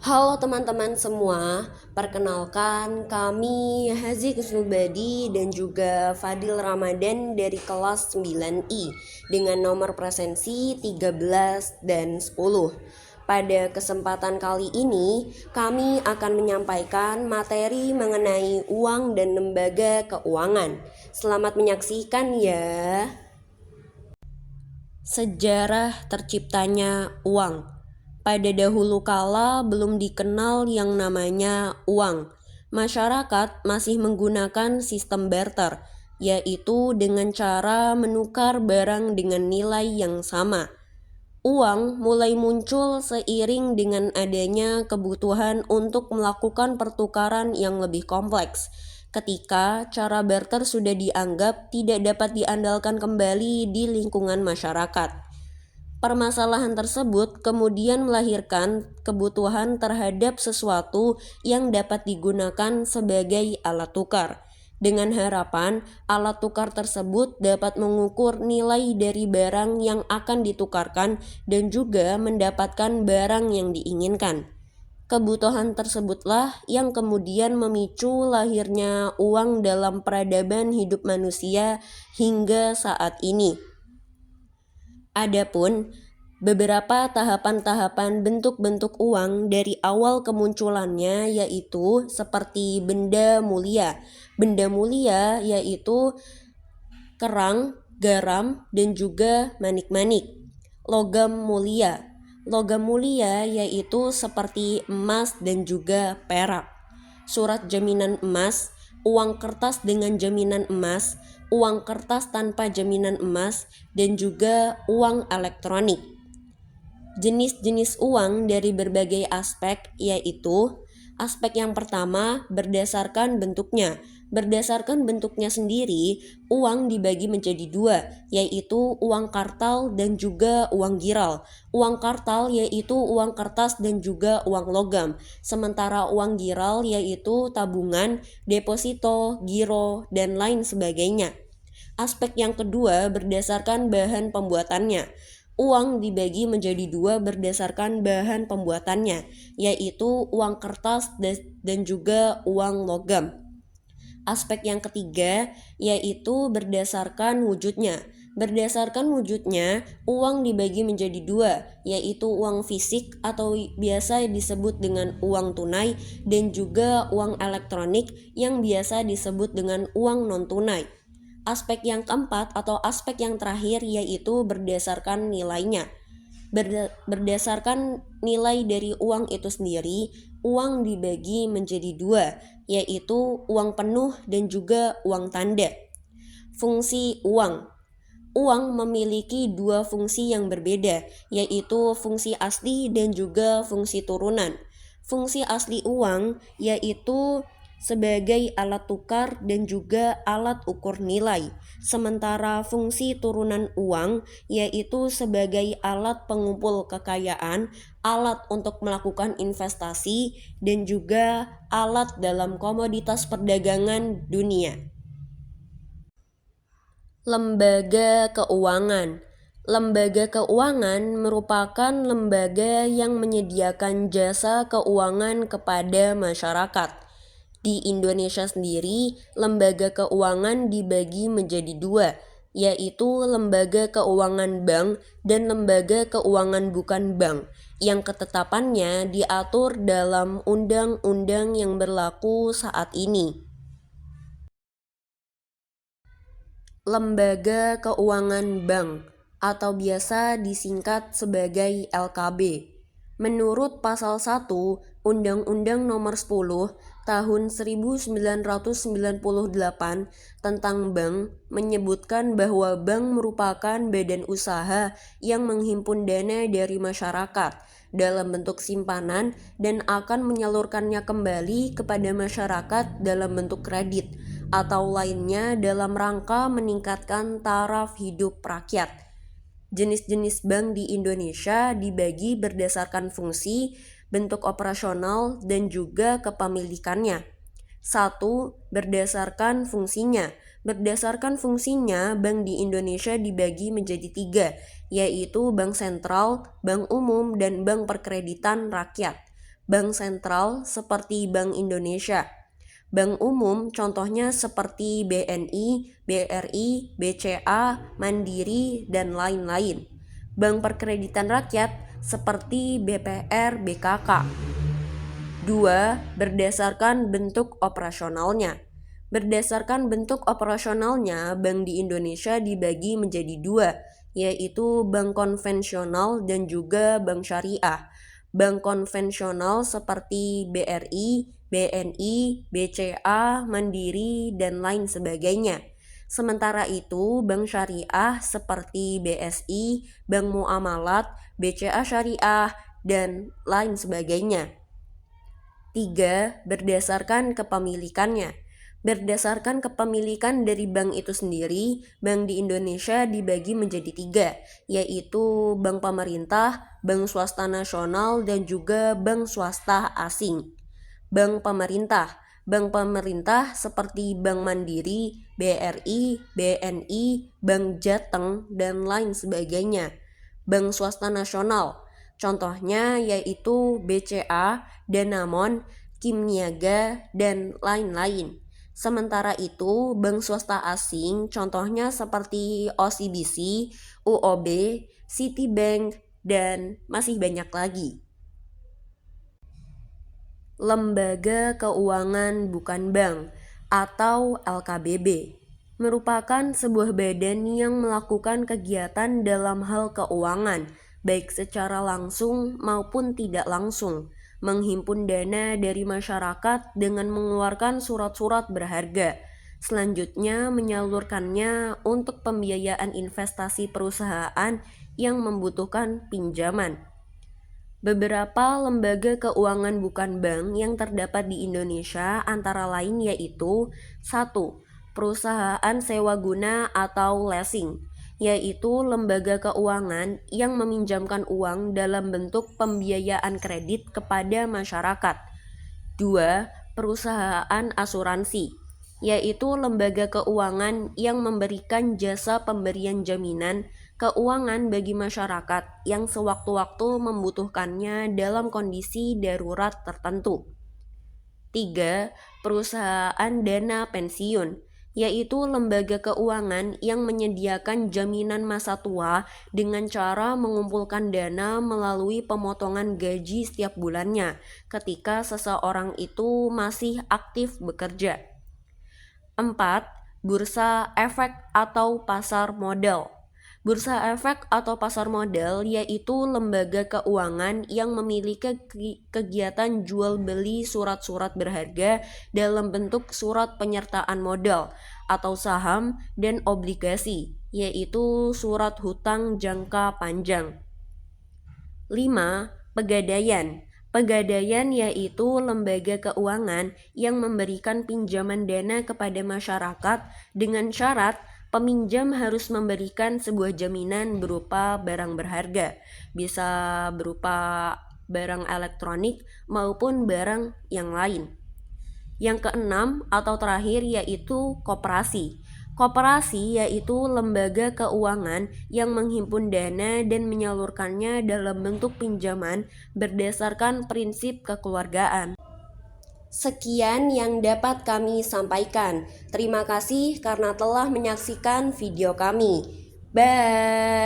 Halo teman-teman semua, perkenalkan kami Hazi Kusnulbadi dan juga Fadil Ramadan dari kelas 9I dengan nomor presensi 13 dan 10. Pada kesempatan kali ini, kami akan menyampaikan materi mengenai uang dan lembaga keuangan. Selamat menyaksikan ya. Sejarah terciptanya uang. Pada dahulu kala belum dikenal yang namanya uang. Masyarakat masih menggunakan sistem barter, yaitu dengan cara menukar barang dengan nilai yang sama. Uang mulai muncul seiring dengan adanya kebutuhan untuk melakukan pertukaran yang lebih kompleks. Ketika cara barter sudah dianggap tidak dapat diandalkan kembali di lingkungan masyarakat. Permasalahan tersebut kemudian melahirkan kebutuhan terhadap sesuatu yang dapat digunakan sebagai alat tukar, dengan harapan alat tukar tersebut dapat mengukur nilai dari barang yang akan ditukarkan dan juga mendapatkan barang yang diinginkan. Kebutuhan tersebutlah yang kemudian memicu lahirnya uang dalam peradaban hidup manusia hingga saat ini. Adapun beberapa tahapan-tahapan bentuk-bentuk uang dari awal kemunculannya yaitu seperti benda mulia. Benda mulia yaitu kerang, garam, dan juga manik-manik. Logam mulia. Logam mulia yaitu seperti emas dan juga perak. Surat jaminan emas, uang kertas dengan jaminan emas, uang kertas tanpa jaminan emas, dan juga uang elektronik. Jenis-jenis uang dari berbagai aspek yaitu aspek yang pertama berdasarkan bentuknya. Berdasarkan bentuknya sendiri, uang dibagi menjadi dua, yaitu uang kartal dan juga uang giral. Uang kartal yaitu uang kertas dan juga uang logam, sementara uang giral yaitu tabungan, deposito, giro, dan lain sebagainya. Aspek yang kedua berdasarkan bahan pembuatannya. Uang dibagi menjadi dua berdasarkan bahan pembuatannya, yaitu uang kertas dan juga uang logam. Aspek yang ketiga yaitu berdasarkan wujudnya. Berdasarkan wujudnya, uang dibagi menjadi dua, yaitu uang fisik atau biasa disebut dengan uang tunai dan juga uang elektronik yang biasa disebut dengan uang non-tunai. Aspek yang keempat atau aspek yang terakhir yaitu berdasarkan nilainya. Berdasarkan nilai dari uang itu sendiri, uang dibagi menjadi dua, yaitu uang penuh dan juga uang tanda. Fungsi uang. Uang memiliki dua fungsi yang berbeda, yaitu fungsi asli dan juga fungsi turunan. Fungsi asli uang yaitu sebagai alat tukar dan juga alat ukur nilai. Sementara fungsi turunan uang yaitu sebagai alat pengumpul kekayaan, alat untuk melakukan investasi, dan juga alat dalam komoditas perdagangan dunia. Lembaga keuangan. Lembaga keuangan merupakan lembaga yang menyediakan jasa keuangan kepada masyarakat. Di Indonesia sendiri, lembaga keuangan dibagi menjadi dua, yaitu lembaga keuangan bank dan lembaga keuangan bukan bank, yang ketetapannya diatur dalam undang-undang yang berlaku saat ini. Lembaga Keuangan Bank atau biasa disingkat sebagai LKB. Menurut pasal 1 Undang-Undang Nomor 10 Tahun 1998 tentang bank menyebutkan bahwa bank merupakan badan usaha yang menghimpun dana dari masyarakat dalam bentuk simpanan dan akan menyalurkannya kembali kepada masyarakat dalam bentuk kredit atau lainnya dalam rangka meningkatkan taraf hidup rakyat. Jenis-jenis bank di Indonesia dibagi berdasarkan fungsi, bentuk operasional, dan juga kepemilikannya. 1. Berdasarkan fungsinya. Berdasarkan fungsinya, bank di Indonesia dibagi menjadi 3, yaitu bank sentral, bank umum, dan bank perkreditan rakyat. bank sentral seperti Bank Indonesia. Bank umum contohnya seperti BNI, BRI, BCA, Mandiri, dan lain-lain. Bank perkreditan rakyat seperti BPR, BKK. 2. Berdasarkan bentuk operasionalnya. Berdasarkan bentuk operasionalnya, bank di Indonesia dibagi menjadi 2, yaitu bank konvensional dan juga bank syariah. Bank konvensional seperti BRI, BNI, BCA, Mandiri, dan lain sebagainya. Sementara itu, bank syariah seperti BSI, Bank Muamalat, BCA Syariah, dan lain sebagainya. 3. Berdasarkan kepemilikannya. Berdasarkan kepemilikan dari bank itu sendiri, bank di Indonesia dibagi menjadi 3, yaitu bank pemerintah, bank swasta nasional, dan juga bank swasta asing. Bank pemerintah. Bank pemerintah seperti Bank Mandiri, BRI, BNI, Bank Jateng, dan lain sebagainya. Bank swasta nasional. Contohnya yaitu BCA, Danamon, Kimniaga, dan lain-lain. Sementara itu, bank swasta asing contohnya seperti OCBC, UOB, Citibank, dan masih banyak lagi. Lembaga Keuangan Bukan Bank atau LKBB merupakan sebuah badan yang melakukan kegiatan dalam hal keuangan, baik secara langsung maupun tidak langsung, menghimpun dana dari masyarakat dengan mengeluarkan surat-surat berharga. Selanjutnya menyalurkannya untuk pembiayaan investasi perusahaan yang membutuhkan pinjaman. Beberapa lembaga keuangan bukan bank yang terdapat di Indonesia antara lain yaitu 1. Perusahaan sewa guna atau leasing, yaitu lembaga keuangan yang meminjamkan uang dalam bentuk pembiayaan kredit kepada masyarakat. 2. Perusahaan asuransi, yaitu lembaga keuangan yang memberikan jasa pemberian jaminan keuangan bagi masyarakat yang sewaktu-waktu membutuhkannya dalam kondisi darurat tertentu. 3. Perusahaan dana pensiun, yaitu lembaga keuangan yang menyediakan jaminan masa tua dengan cara mengumpulkan dana melalui pemotongan gaji setiap bulannya ketika seseorang itu masih aktif bekerja. 4. Bursa efek atau pasar modal. Bursa efek atau pasar modal yaitu lembaga keuangan yang memiliki kegiatan jual beli surat-surat berharga dalam bentuk surat penyertaan modal atau saham dan obligasi, yaitu surat hutang jangka panjang. 5. Pegadaian. Pegadaian yaitu lembaga keuangan yang memberikan pinjaman dana kepada masyarakat dengan syarat peminjam harus memberikan sebuah jaminan berupa barang berharga, bisa berupa barang elektronik maupun barang yang lain. Yang keenam atau terakhir yaitu koperasi. Koperasi yaitu lembaga keuangan yang menghimpun dana dan menyalurkannya dalam bentuk pinjaman berdasarkan prinsip kekeluargaan. Sekian yang dapat kami sampaikan. Terima kasih karena telah menyaksikan video kami. Bye.